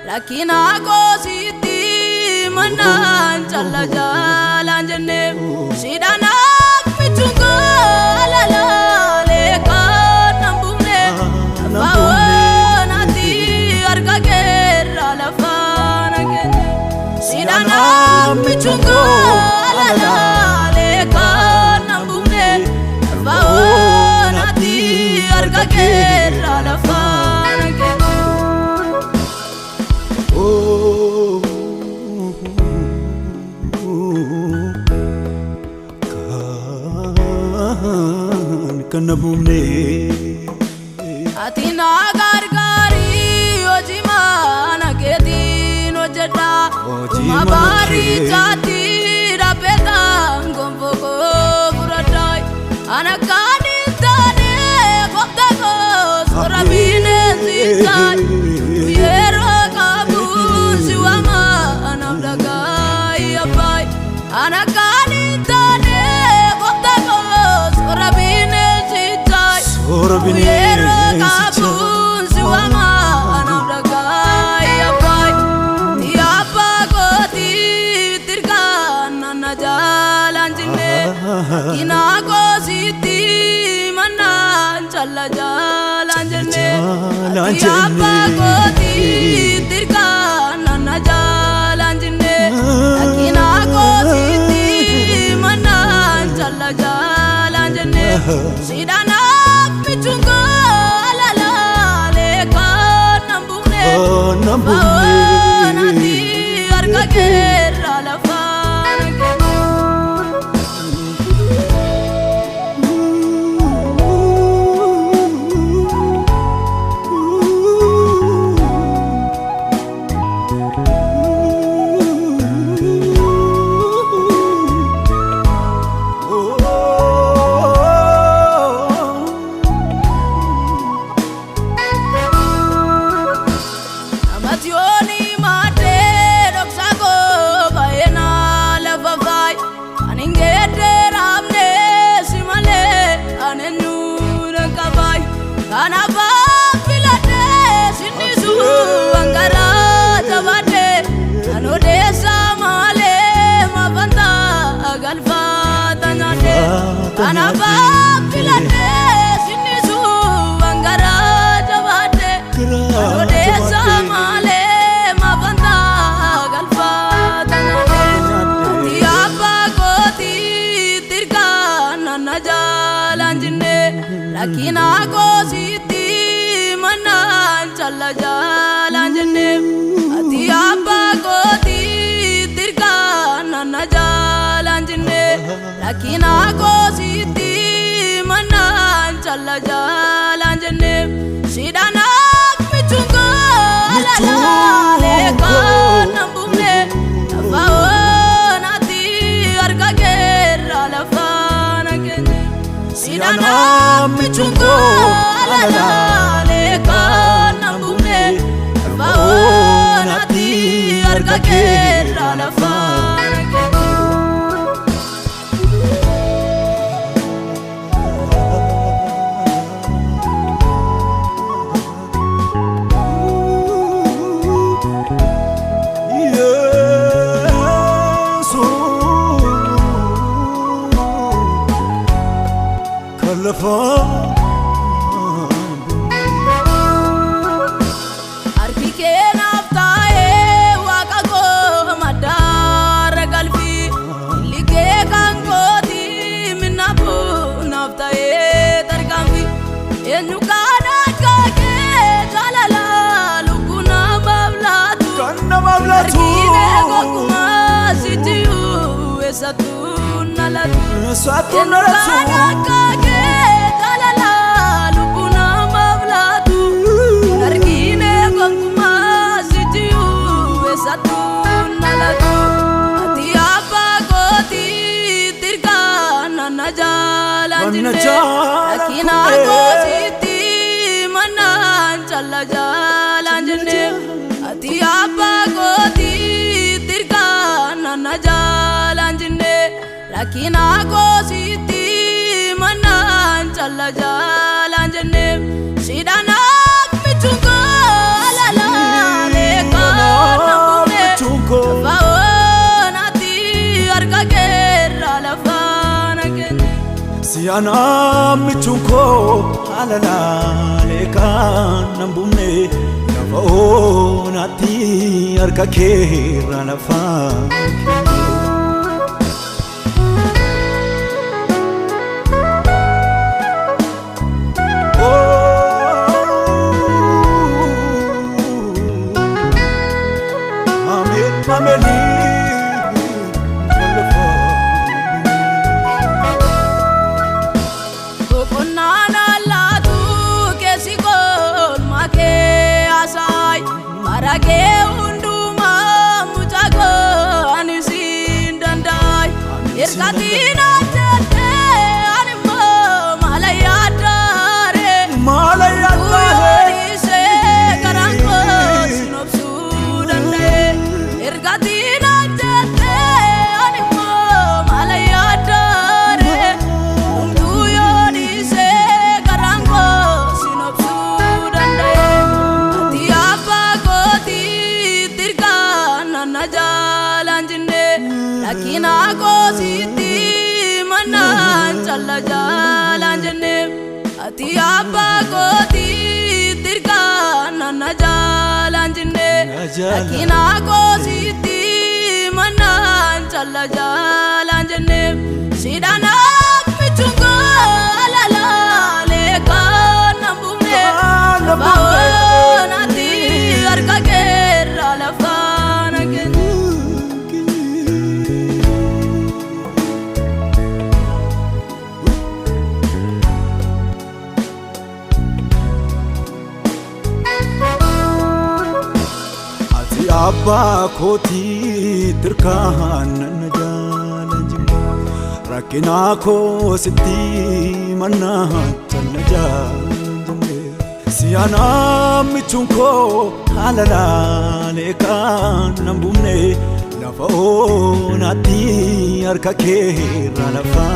Rakina gositi manan challa jalan jenne sidana pichunga lala lekan nambune nati arga gerra lafana kenne sidana pichunga lala lekan nambune nati arga gerra lafana kenne Kanabumne Atina gargari ojimana gedino jeta mabari jati rabeta gomboko buradai anakani tane goptago sorabine zikai yero kabun siwama anamdagai apai anakani tane goptago sorabine Yero kabun siwama anamdagai apai tiapa goti tirkana na jalan jinne kina gositi manan challa jalan jinne tiapa goti tirkana na jalan jinne kina gositi manan challa jalan jinne sidana pichunga lala lekan nambune nati arga gerra lafana kenne Amationi mate doksago bayena lavavai aningete ramne simale anenu rakavai kanava pilate sinisu angara javate anode samale mavanta agalfa tanate kanava pilate sinisu angara javate anode samale mavanta agalfa tanate tiapa goti tirkana na jalan jinne rakina gositi manan challa jalan jinne tiapa goti tirkana na jalan jinne rakina gositi manan challa jalan jinne sidana pichunga lala lekan nambune nati arga gerra lafana kenne sidana pichunga lala lekan nambune nati arga gerra lafana kenne Arpike naftae wakago madar galfi lige kangoti minabu naftae tarkambi enukana kake jalala lukuna mablatu argine gokuma sitiu esatunalatu enukana kake jalala lukuna mablatu argine gokuma sitiu esatunalatu tiapa goti tirkana na jalan jinne rakina gositi manan challa jalan jinne tiapa goti tirkana na jalan jinne rakina gositi manan challa jalan jinne sidana pichunga lala lekan Siana michunko alala lekan nambumne lava onati arkake ralafa Mameli Kokonana latu kesikol make asai marake unduma mujago anisin dandai irkatina jete animo malayadare se karango sinopsu dandai irkatina jete animo malayadare se karango sinopsu dandai atiapa goti tirkana najalanjne lakina ko siti manan challa jalanjne atiapa goti tirkana najalanjne lakina ko siti manan challa jalanjne sidana michungo alala lekan nambumne baonati arkake ralafana gen Abba koti tirkan najalanjim rakina ko sitti manna najalanjim Siana michunko alala lekan nambumne lava onati arkake ralafa